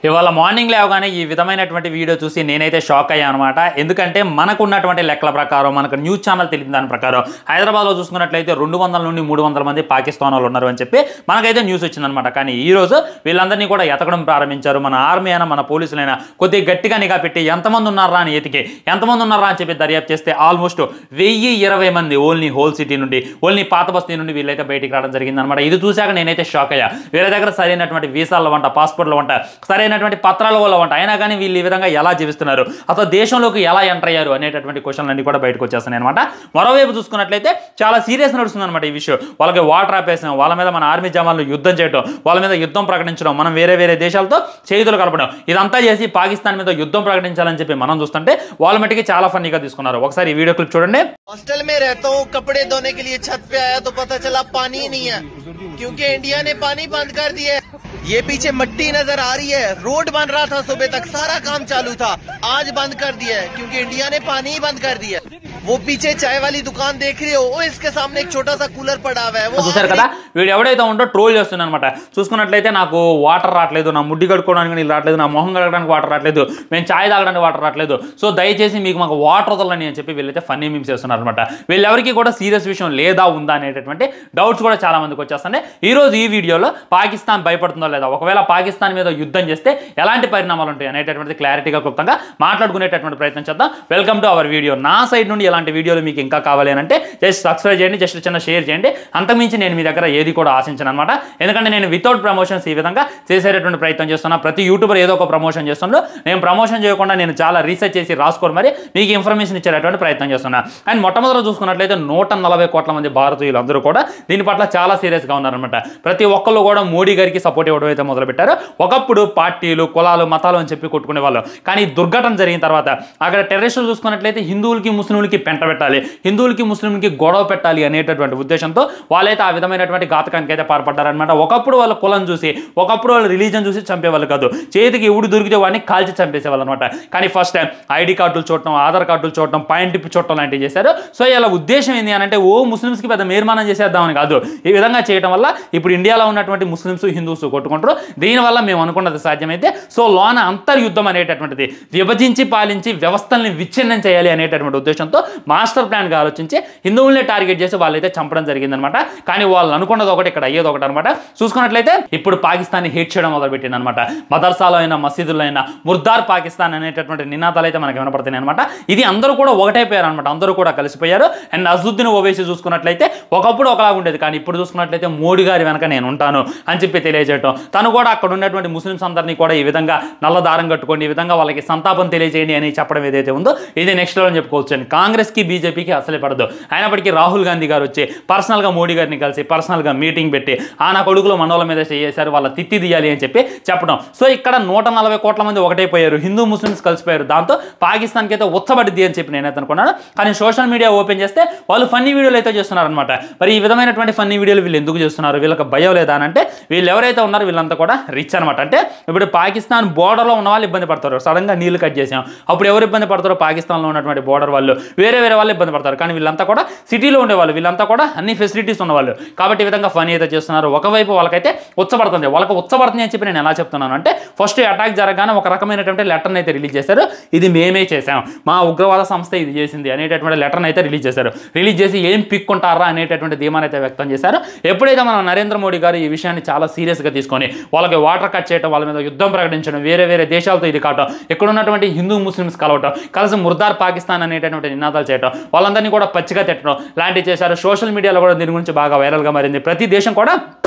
ఇవాళ మార్నింగ్ లేవగానే ఈ విధమైనటువంటి వీడియో చూసి నేనైతే షాక్ అయ్యాను అనమాట. ఎందుకంటే మనకున్నటువంటి లెక్కల ప్రకారం, మనకు న్యూస్ ఛానల్ తెలిపిన దాని ప్రకారం హైదరాబాద్లో చూసుకున్నట్లయితే 200 నుండి 300 మంది పాకిస్తాన్ వాళ్ళు ఉన్నారు అని చెప్పి మనకైతే న్యూస్ వచ్చిందనమాట. కానీ ఈ రోజు వీళ్ళందరినీ కూడా ఎతకడం ప్రారంభించారు. మన ఆర్మీ అయినా మన పోలీసులైనా కొద్దిగా గట్టిగా నిఘా పెట్టి ఎంతమంది ఉన్నారా అని ఎతికి ఎంతమంది ఉన్నారా అని చెప్పి దర్యాప్తు చేస్తే ఆల్మోస్ట్ 1020 మంది ఓన్లీ హోల్ సిటీ నుండి, ఓన్లీ పాత బస్తీ నుండి వీళ్ళైతే బయటికి రావడం జరిగిందనమాట. ఇది చూశాక నేనైతే షాక్ అయ్యా. వీళ్ళ దగ్గర సరైనటువంటి వీసాల వంట, పాస్పోర్ట్ల వంట, సరైనటువంటి పత్రాల వల్ల వంట, అయినా కానీ వీళ్ళు ఈ విధంగా ఎలా జీవిస్తున్నారు, అసలు దేశంలోకి ఎలా ఎంటర్ అయ్యారు అనేటటువంటి క్వశ్చన్లు అన్ని కూడా బయటకు వచ్చేస్తున్నాయి అనమాట. మరోవైపు చూసుకున్నట్లయితే చాలా సీరియస్ నడుస్తుంది అనమాట ఈ విషయం. వాళ్ళకి వాటర్ ఆపేసాం, వాళ్ళ మీద మన ఆర్మీ జవాన్లు యుద్ధం చేయడం, వాళ్ళ మీద యుద్ధం ప్రకటించడం, మనం వేరే దేశాలతో చేతులు కలపడం, ఇదంతా చేసి పాకిస్తాన్ మీద యుద్ధం ప్రకటించాలని చెప్పి మనం చూస్తుంటే వాళ్ళ మట్టికి చాలా ఫన్నీగా తీసుకున్నారు. ఒకసారి ఈ వీడియో క్లిప్ చూడండి. हॉस्टल में रहता हूँ, कपड़े धोने के लिए छत पे आया तो पता चला पानी ही नहीं है, क्योंकि इंडिया ने पानी बंद कर दिया है। ये पीछे मिट्टी नजर आ रही है, रोड बन रहा था सुबह तक, सारा काम चालू था, आज बंद कर दिया है क्योंकि इंडिया ने पानी ही बंद कर दिया है। वो पीछे चाय वाली दुकान देख रहे हो, इसके सामने एक छोटा सा कूलर पड़ा हुआ है। वो చూసారు కదా, వీడు ఎవడైతే ఉంటో ట్రోల్ చేస్తున్నా అనమాట. చూసుకున్నట్లయితే నాకు వాటర్ రావట్లేదు, నా ముడ్డి కడుక్కోవడానికి నీళ్ళు రావట్లేదు, నా మొహం కడగడానికి వాటర్ రావట్లేదు, మేము చాయ్ తాగడానికి వాటర్ రావట్లేదు, సో దయచేసి మాకు వాటర్ వదలని అని చెప్పి వీళ్ళైతే ఫన్నీ మీమ్స్ చేస్తున్నారు అనమాట. వీళ్ళెవరికి కూడా సీరియస్ విషయం లేదా ఉందా అనేటటువంటి డౌట్స్ కూడా చాలా మందికి వచ్చేస్తున్నాయి. ఈ రోజు ఈ వీడియోలో పాకిస్తాన్ భయపడుతుందో లేదా, ఒకవేళ పాకిస్తాన్ మీద యుద్ధం చేస్తే ఎలాంటి పరిణామాలు ఉంటాయి అనేటటువంటి క్లారిటీగా క్లుప్తంగా మాట్లాడుకునేటటువంటి ప్రయత్నం చేద్దాం. Welcome to our video. నా సైడ్ నుండి ఇలాంటి వీడియోలు మీకు ఇంకా కావాలి అంటే జస్ట్ సబ్స్క్రైబ్ చేయండి, జస్ట్ చిన్న షేర్ చేయండి. అంతకుమించి నేను మీ దగ్గర ఏది కూడా ఆశించను అనమాట. ఎందుకంటే నేను వితౌట్ ప్రమోషన్స్ ఈ విధంగా చేసేటటువంటి ప్రయత్నం చేస్తున్నా. ప్రతి యూట్యూబర్ ఏదో ఒక ప్రమోషన్ చేస్తున్నా, నేను ప్రమోషన్ చేయకుండా నేను చాలా రీసెర్చ్ చేసి రాసుకొని మరి మీకు ఇన్ఫర్మేషన్ ఇచ్చేటటువంటి ప్రయత్నం చేస్తున్నా. అండ్ మొట్టమొదటి చూసుకున్నట్లయితే 140 కోట్ల మంది భారతీయులు అందరూ కూడా దీని పట్ల చాలా సీరియస్గా ఉన్నారనమాట. ప్రతి ఒక్కళ్ళు కూడా మోడీ గారికి సపోర్ట్ ఇవ్వడం అయితే మొదలుపెట్టారు. ఒకప్పుడు పార్టీలు, కులాలు, మతాలు అని చెప్పి కొట్టుకునే వాళ్ళు, కానీ దుర్ఘటన జరిగిన తర్వాత అక్కడ టెర్రరిస్టులు చూసుకున్నట్లయితే హిందువులకి ముస్లింలకి పెంట పెట్టాలి, హిందువులకి ముస్లింలకి గొడవ పెట్టాలి అనేటటువంటి ఉద్దేశంతో వాళ్ళైతే ఆ విధమైనటువంటి ఘాతకానికి అయితే పాల్పడ్డారనమాట. ఒకప్పుడు వాళ్ళ కులం చూసి, ఒకప్పుడు వాళ్ళ రిలీజన్ చూసి చంపేవాళ్ళు కాదు, చేతికి ఎవడు దొరికితే వాడిని కాల్చి చంపేసేవాళ్ళు అనమాట. కానీ ఫస్ట్ టైం ఐడి కార్డులు చూడటం, ఆధార్ కార్డులు చూడటం, పాయింట్ టిప్ చూడటం లాంటివి చేశారు. సో ఇలా ఉద్దేశం ఏంటి అని అంటే ముస్లిమ్స్కి పెద్ద మేర్మానం చేసేద్దామని కాదు. ఈ విధంగా చేయడం వల్ల ఇప్పుడు ఇండియాలో ఉన్నటువంటి ముస్లిమ్స్, హిందూస్ కొట్టుకుంటారు. దీనివల్ల మేము అనుకున్నది సాధ్యమైతే సో లోన అంతర్యుద్ధం అనేటటువంటిది విభజించి పాలించి వ్యవస్థల్ని విచ్ఛిన్నం చేయాలి అనేటటువంటి ఉద్దేశంతో మాస్టర్ ప్లాన్గా ఆలోచించి హిందువుల్ని టార్గెట్ చేసి వాళ్ళైతే చంపడం జరిగిందనమాట. కానీ వాళ్ళు అనుకున్నది ఒకటి, ఇక్కడ అయ్యేది ఒకటి అనమాట. చూసుకున్నట్లయితే ఇప్పుడు పాకిస్తాన్ హేట్ చేయడం మొదలుపెట్టింది అనమాట. మదర్సాలో అయినా, మసీదుల్లో అయినా ముర్దార్ పాకిస్తాన్ అనేటటువంటి నినాదాలు అయితే మనకి వినపడుతున్నాయి అనమాట. ఇది అందరూ కూడా ఒకటైపోయారు అనమాట, అందరూ కూడా కలిసిపోయారు. అండ్ అజుద్దీన్ ఓవైసీ చూసుకున్నట్లయితే ఒకప్పుడు ఒకలాగా ఉండేది, కానీ ఇప్పుడు చూసుకున్నట్లయితే మోడీ గారి వెనక నేను ఉంటాను అని చెప్పి తెలియజేయటం, తను కూడా అక్కడ ఉన్నటువంటి ముస్లిమ్స్ అందరినీ కూడా ఈ విధంగా నల్ల దారం కట్టుకోండి, ఈ విధంగా వాళ్ళకి సంతాపం తెలియజేయండి అని చెప్పడం ఏదైతే ఉందో ఇది నెక్స్ట్ లెవెల్ అని చెప్పుకోవచ్చు. అండి కాంగ్రెస్కి, బీజేపీకి అసలే పడదు. అయినప్పటికీ రాహుల్ గాంధీ గారు వచ్చి పర్సనల్గా మోడీ గారిని కలిసి పర్సనల్గా మీటింగ్ పెట్టి నా కొడుకులు మనోళ్ళ మీద చేశారు, వాళ్ళ తిత్తి తీయాలి అని చెప్పి చెప్పడం. సో ఇక్కడ 140 కోట్ల మంది ఒకటైపోయారు, హిందూ ముస్లిమ్స్ కలిసిపోయారు. దాంతో పాకిస్తాన్కి అయితే ఉచ్చబడిద్ది అని చెప్పి నేనైతే అనుకున్నాను. కానీ సోషల్ మీడియా ఓపెన్ చేస్తే వాళ్ళు ఫన్నీ వీడియోలు అయితే చేస్తున్నారు అనమాట. మరి ఈ విధమైనటువంటి ఫన్నీ వీడియోలు వీళ్ళు ఎందుకు చేస్తున్నారు, వీళ్ళకి భయం లేదా అని అంటే వీళ్ళు ఎవరైతే ఉన్నారో వీళ్ళంతా కూడా రిచ్ అనమాట. అంటే ఇప్పుడు పాకిస్తాన్ బోర్డర్లో ఉన్న వాళ్ళు ఇబ్బంది పడతారు, సడన్గా నీళ్లు కట్ చేసాం, అప్పుడు ఎవరు ఇబ్బంది పడతారో పాకిస్తాన్లో ఉన్నటువంటి బోర్డర్ వాళ్ళు, వేరే వాళ్ళు ఇబ్బంది పడతారు. కానీ వీళ్ళంతా కూడా సిటీలో ఉండేవాళ్ళు, వీళ్ళంతా కూడా అన్ని ఫెసిలిటీస్ ఉన్నవాళ్ళు. కాబట్టి ఈ విధంగా ఫనీ అయితే చేస్తున్నారు. ఒకవైపు వాళ్ళకైతే ఉచ్చబడుతుంది, వాళ్ళకి ఉచ్చబడుతుంది అని చెప్పి నేను ఎలా చెప్తున్నాను అంటే ఫస్ట్ అటాక్ జరగానే ఒక రకమైనటువంటి లెటర్ని అయితే రిలీజ్ చేశారు. ఇది మేమే చేసాం, మా ఉగ్రవాద సంస్థ ఇది చేసింది అనేటటువంటి లెటర్ని అయితే రిలీజ్ చేశారు. రిలీజ్ చేసి ఏం పిక్కుంటారా అనేటటువంటి ధీమాన్ని అయితే వ్యక్తం చేశారు. ఎప్పుడైతే మన నరేంద్ర మోడీ గారు ఈ విషయాన్ని చాలా సీరియస్గా తీసుకొని వాళ్ళకి వాటర్ కట్ చేయడం, వాళ్ళ మీద యుద్ధం ప్రకటించడం, వేరే దేశాలతో ఇది కావటం, ఇక్కడ ఉన్నటువంటి హిందూ ముస్లిమ్స్ కలవటం, కలిసి ముర్దార్ పాకిస్తాన్ అనేటటువంటి నినాదాలు చేయడం, వాళ్ళందరినీ కూడా పచ్చిగా తిట్టడం లాంటివి చేశారు. సోషల్ మీడియాలో కూడా దీని గురించి బాగా వైరల్గా మారింది. ప్రతి దేశం కూడా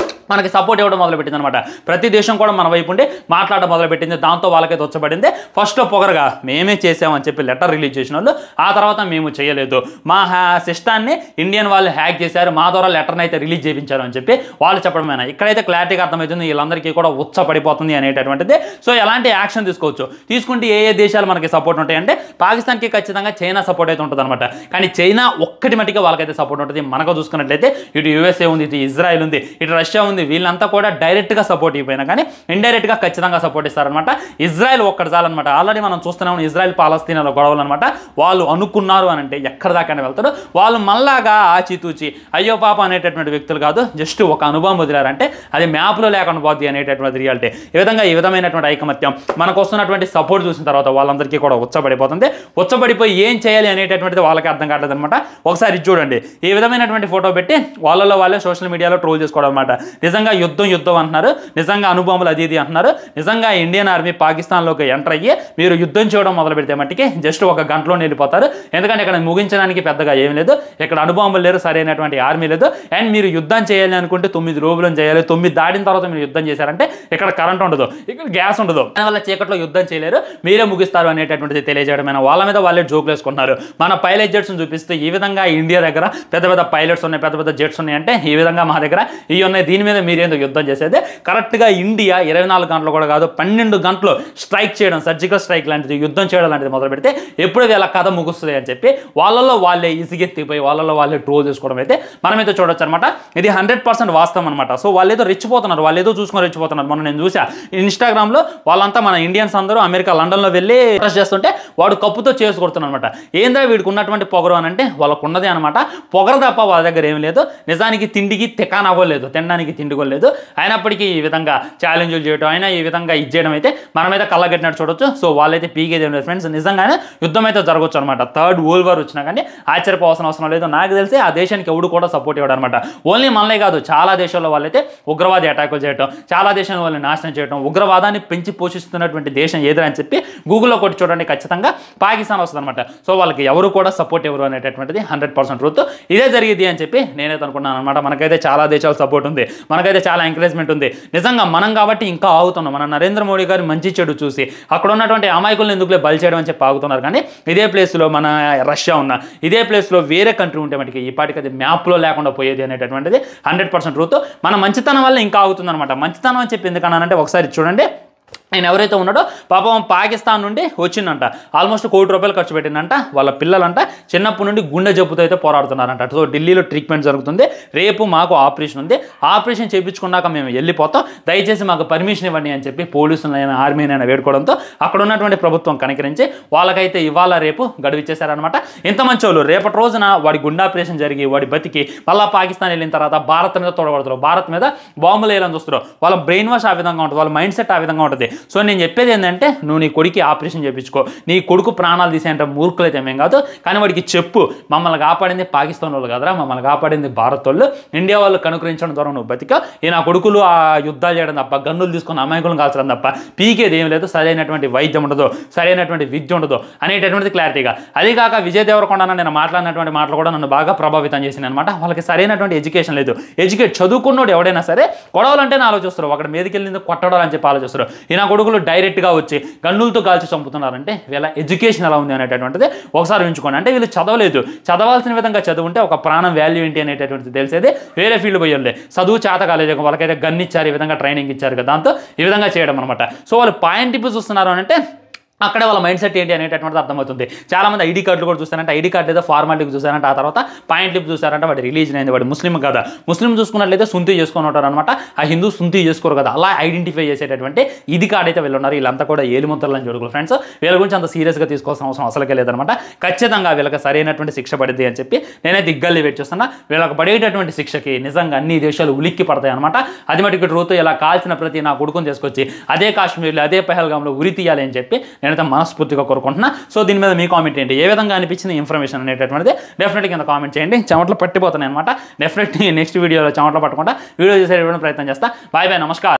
మనకి సపోర్ట్ ఇవ్వడం మొదలుపెట్టింది అనమాట. ప్రతి దేశం కూడా మన వైపు ఉండి మాట్లాడడం మొదలుపెట్టింది. దాంతో వాళ్ళకైతే వచ్చబడింది. ఫస్ట్ పొగరగా మేమే చేసామని చెప్పి లెటర్ రిలీజ్ చేసిన వాళ్ళు, ఆ తర్వాత మేము చేయలేదు, మా సిస్టాన్ని ఇండియన్ వాళ్ళు హ్యాక్ చేశారు, మా ద్వారా లెటర్ని అయితే రిలీజ్ చేయించారు అని చెప్పి వాళ్ళు చెప్పడమేనా. ఇక్కడైతే క్లారిటీగా అర్థమవుతుంది వీళ్ళందరికీ కూడా ఉచ్చపడిపోతుంది అనేటటువంటిది. సో ఎలాంటి యాక్షన్ తీసుకోవచ్చు, తీసుకుంటే ఏ దేశాలు మనకి సపోర్ట్ ఉంటాయంటే పాకిస్తాన్కి ఖచ్చితంగా చైనా సపోర్ట్ అయితే ఉంటుంది అనమాట. కానీ చైనా ఒక్కటి మట్టిగా వాళ్ళకైతే సపోర్ట్ ఉంటుంది. మనకు చూసుకున్నట్లయితే ఇటు యూఎస్ఏ ఉంది, ఇటు ఇజ్రాయెల్ ఉంది, ఇటు రష్యా ఉంది, ఉంది వీళ్ళంతా కూడా డైరెక్ట్గా సపోర్ట్ ఇవ్వకపోయినా కానీ ఇండైరెక్ట్గా ఖచ్చితంగా సపోర్ట్ ఇస్తారనమాట. ఇజ్రాయెల్ ఒక్కటి చాలన్నమాట. ఆల్రెడీ మనం చూస్తున్నాం ఇజ్రాయెల్ పాలస్తీనాలో గొడవలు అనమాట. వాళ్ళు అనుకున్నారు అని అంటే ఎక్కడ దాకానే వెళ్తారు. వాళ్ళు మళ్ళాగా ఆచితూచి అయ్యో పాప అనేటటువంటి వ్యక్తులు కాదు, జస్ట్ ఒక అనుభవం వదిలారంటే అది మ్యాప్లో లేకుండా పోద్ది అనేటటువంటి రియాలిటీ. ఈ విధమైనటువంటి ఐకమత్యం మనకు వస్తున్నటువంటి సపోర్ట్ చూసిన తర్వాత వాళ్ళందరికీ కూడా ఉచ్చబడిపోతుంది. ఉచ్చబడిపోయి ఏం చేయాలి అనేటటువంటిది వాళ్ళకి అర్థం కావట్లేదు అనమాట. ఒకసారి చూడండి, ఈ విధమైనటువంటి ఫోటో పెట్టి వాళ్ళలో వాళ్ళే సోషల్ మీడియాలో ట్రోల్ చేసుకోవడం అనమాట. నిజంగా యుద్ధం అంటున్నారు, నిజంగా అనుభవాలు అది ఇది అంటున్నారు. నిజంగా ఇండియన్ ఆర్మీ పాకిస్తాన్లోకి ఎంటర్ అయ్యి మీరు యుద్ధం చేయడం మొదలు పెడితే మట్టికి జస్ట్ ఒక గంటలో వెళ్ళిపోతారు. ఎందుకంటే ఇక్కడ ముగించడానికి పెద్దగా ఏం లేదు, ఇక్కడ అనుభవం లేరు, సరైనటువంటి ఆర్మీ లేదు. అండ్ మీరు యుద్ధం చేయాలి అనుకుంటే 9 రోజులు చేయాలి. 9 దాటిన తర్వాత మీరు యుద్ధం చేశారంటే ఇక్కడ కరెంట్ ఉండదు, ఇక్కడ గ్యాస్ ఉండదు, దానివల్ల చీకట్లో యుద్ధం చేయలేరు, మీరే ముగిస్తారు అనేటటువంటిది తెలియజేయడమైన వాళ్ళ మీద వాళ్ళే జోకులు వేసుకుంటున్నారు. మన పైలట్ జెట్స్ చూపిస్తే ఈ విధంగా ఇండియా దగ్గర పెద్ద పెద్ద పైలట్స్ ఉన్నాయి, పెద్ద పెద్ద జెట్స్ ఉన్నాయి అంటే ఈ విధంగా మా దగ్గర ఇవి ఉన్నాయి, దీని మీద మీరేందుకు యుద్ధం చేసేది. కరెక్ట్గా ఇండియా 24 గంటలు కూడా కాదు 12 గంటలు స్ట్రైక్ చేయడం, సర్జికల్ స్ట్రైక్ లాంటిది, యుద్ధం చేయడం లాంటిది మొదలు పెడితే ఎప్పుడు వీళ్ళ కథ ముగుస్తుంది అని చెప్పి వాళ్ళలో వాళ్ళే ఇసిగెత్తిపోయి వాళ్ళలో వాళ్ళే ట్రోల్ చేసుకోవడం అయితే మనమైతే చూడొచ్చు అనమాట. ఇది 100% వాస్తవం అనమాట. సో వాళ్ళు ఏదో రెచ్చిపోతున్నారు, వాళ్ళు ఏదో చూసుకొని రెచ్చిపోతున్నారు. మనం నేను చూసా ఇన్స్టాగ్రామ్లో వాళ్ళంతా మన ఇండియన్స్ అందరూ అమెరికా లండన్లో వెళ్ళి ట్రస్ట్ చేస్తుంటే వాడు కప్పుతో చేసి కొడుతున్నారు అనమాట. ఏందో వీడికి ఉన్నటువంటి పొగరు అని అంటే వాళ్ళకు ఉన్నదే అనమాట, పొగరు తప్ప వాళ్ళ దగ్గర ఏం లేదు. నిజానికి తిండికి తెకాన్ అవ్వలేదు, తినడానికి తిండి లేదు. అయినప్పటికీ ఈ విధంగా ఛాలెంజ్లు చేయడం, అయినా ఈ విధంగా ఇది చేయడం అయితే మనమైతే కళ్ళగట్టినట్టు చూడొచ్చు. సో వాళ్ళైతే పీకేది ఏం లేదు ఫ్రెండ్స్, నిజంగానే యుద్ధం అయితే జరగవచ్చు అనమాట. థర్డ్ వరల్డ్ వార్ వచ్చినా కానీ ఆశ్చర్యపోవాల్సిన అవసరం లేదు. నాకు తెలిసి ఆ దేశానికి ఎవడు కూడా సపోర్ట్ ఇవ్వడం అనమాట. ఓన్లీ మనలే కాదు, చాలా దేశాల్లో వాళ్ళైతే ఉగ్రవాది అటాకులు చేయడం, చాలా దేశాల వాళ్ళని నాశనం చేయడం, ఉగ్రవాదాన్ని పెంచి పోషిస్తున్నటువంటి దేశం ఏదని చెప్పి గూగుల్లో కొట్టి చూడండి, ఖచ్చితంగా పాకిస్తాన్ వస్తుంది అనమాట. సో వాళ్ళకి ఎవరు కూడా సపోర్ట్ ఎవరు అనేటటువంటిది 100% ట్రూత్. ఇదే జరిగింది అని చెప్పి నేనైతే అనుకున్నాను అనమాట. మనకైతే చాలా దేశాల సపోర్ట్ ఉంది, మనకైతే చాలా ఎంకరేజ్మెంట్ ఉంది. నిజంగా మనం కాబట్టి ఇంకా ఆగుతున్నాం. మన నరేంద్ర మోడీ గారి మంచి చెడు చూసి అక్కడ ఉన్నటువంటి అమాయకులను ఎందుకులే బలి చేయడం అని చెప్పి ఆగుతున్నారు. కానీ ఇదే ప్లేస్లో మన రష్యా ఉన్న, ఇదే ప్లేస్లో వేరే కంట్రీ ఉంటే మటుకి ఈ పాటికి అది మ్యాప్లో లేకుండా పోయేది అనేటటువంటిది 100% ట్రూత్. మన మంచితనం వల్ల ఇంకా ఆగుతుంది అనమాట. మంచితనం అని చెప్పి ఎందుకన్నానంటే ఒకసారి చూడండి, ఆయన ఎవరైతే ఉన్నాడో పాపం పాకిస్తాన్ నుండి వచ్చిందంట, ఆల్మోస్ట్ ₹1 కోటి ఖర్చు పెట్టిందంట. వాళ్ళ పిల్లలంట చిన్నప్పటి నుండి గుండె జబ్బుతో అయితే పోరాడుతున్నారంట. సో ఢిల్లీలో ట్రీట్మెంట్ జరుగుతుంది, రేపు మాకు ఆపరేషన్ ఉంది, ఆపరేషన్ చేయించుకున్నాక మేము వెళ్ళిపోతాం, దయచేసి మాకు పర్మిషన్ ఇవ్వండి అని చెప్పి పోలీసులైనా ఆర్మీనైనా వేడుకోవడంతో అక్కడ ఉన్నటువంటి ప్రభుత్వం కనికరించి వాళ్ళకైతే ఇవాళ రేపు గడువు ఇచ్చేశారనమాట. ఇంత మంచి వాళ్ళు రేపటి రోజున వాడి గుండె ఆపరేషన్ జరిగి వాడి బతికి మళ్ళీ పాకిస్తాన్ వెళ్ళిన తర్వాత భారత్ మీద తోడబడుతారు, భారత్ మీద బాంబులు వేయాలని చూస్తారు. వాళ్ళ బ్రెయిన్ వాష్ ఆ విధంగా ఉంటుంది, వాళ్ళ మైండ్ సెట్ ఆ విధంగా ఉంటుంది. సో నేను చెప్పేది ఏంటంటే నువ్వు నీ కొడుకు ఆపరేషన్ చేయించుకో, నీ కొడుకు ప్రాణాలు తీసేంటే మూర్ఖులైతే ఏమేం కాదు, కానీ వాడికి చెప్పు మమ్మల్ని కాపాడింది పాకిస్తాన్ వాళ్ళు కదరా, మమ్మల్ని కాపాడింది భారత్ వాళ్ళు, ఇండియా వాళ్ళు కనుకరించడం ద్వారా నువ్వు బతికా, ఈ నా కొడుకులు ఆ యుద్ధాలు చేయడం తప్ప, గన్నులు తీసుకొని అమాయకులను కాల్చడం తప్ప పీకేది ఏం లేదు, సరైనటువంటి వైద్యం ఉండదు, సరైనటువంటి విద్య ఉండదు అనేటటువంటిది క్లారిటీగా. అది కాక విజయ్ దేవరకొండ నేను మాట్లాడినటువంటి మాటలు కూడా నన్ను బాగా ప్రభావితం చేసింది అనమాట. వాళ్ళకి సరైనటువంటి ఎడ్యుకేషన్ లేదు. చదువుకున్నోడు ఎవడైనా సరే గొడవలంటేనే ఆలోచిస్తారు, అక్కడ మీదకి వెళ్ళింది కొట్టడం అని చెప్పి ఆలోచిస్తారు. ఈ నా కొడుకులు డైరెక్ట్గా వచ్చి గన్నులతో కాల్చి చంపుతున్నారంటే వీళ్ళ ఎడ్యుకేషన్ ఎలా ఉంది అనేటటువంటిది ఒకసారి ఉంచుకోండి. అంటే వీళ్ళు చదవలేదు, చదవాల్సిన విధంగా చదువుంటే ఒక ప్రాణం వాల్యూ ఏంటి అనేటటువంటిది తెలిసేది వేరే ఫీల్డ్ పోయి చదువు చేత కాలేదు, వాళ్ళకైతే గన్ ఇచ్చారు, ఈ విధంగా ట్రైనింగ్ ఇచ్చారు కదా, దాంతో ఈ విధంగా చేయడం అనమాట. సో వాళ్ళు పాయింట్ ఇప్పుడు చూస్తున్నారు అంటే అక్కడే వాళ్ళ మైండ్ సెట్ ఏంటి అనేటటువంటిది అర్థమవుతుంది. చాలామంది ఐడి కార్డులు కూడా చూస్తారంటే, ఐడి కార్డు ఏదో ఫార్మాలిటీకి చూసారంటే, ఆ తర్వాత పాయింట్ లిప్ చూసారంటే వాడి రిలీజన్ అయింది, వాడు ముస్లిం కదా, ముస్లిం చూసుకున్నట్లయితే సుంతి చేసుకొని ఉంటారు అనమాట, ఆ హిందూ సుంతి చేసుకోరు కదా, అలా ఐడెంటిఫై చేసేటటువంటి ఇది కార్డు అయితే వీళ్ళు ఉన్నారు. వీళ్ళంతా కూడా ఏలిముద్రలని జోడుకులు ఫ్రెండ్స్, వీళ్ళ గురించి అంత సీరియస్గా తీసుకోవాల్సిన అవసరం అసలుకే లేదనమాట. ఖచ్చితంగా వీళ్ళకి సరైనటువంటి శిక్ష పడింది అని చెప్పి నేనైతే దిగ్గల్లి వెయిట్ చేస్తున్నా. వీళ్ళకి పడేటటువంటి శిక్షకి నిజంగా అన్ని దేశాలు ఉలిక్కి పడతాయి అనమాట. అది మటుకు ట్రూత్. ఇలా కాల్చిన ప్రతి నా కొడుకుని తీసుకొచ్చి అదే కాశ్మీర్లో అదే పహల్గామ్లో ఉరి తీయాలి అని చెప్పి నేనైతే మనస్ఫూర్తిగా కోరుకుంటున్నా. సో దీని మీద మీ కామెంట్ ఏంటి, ఏ విధంగా అనిపించింది ఇన్ఫర్మేషన్ అనేటటువంటిది డెఫినెట్గా కింద కామెంట్ చేయండి. చెమటలు పట్టిపోతున్నాయి అనమాట. డెఫినెట్లీ నెక్స్ట్ వీడియోలో చెమటలు పట్టకుండా వీడియో చేసే ప్రయత్నం చేస్తా. బాయ్ బాయ్, నమస్కారం.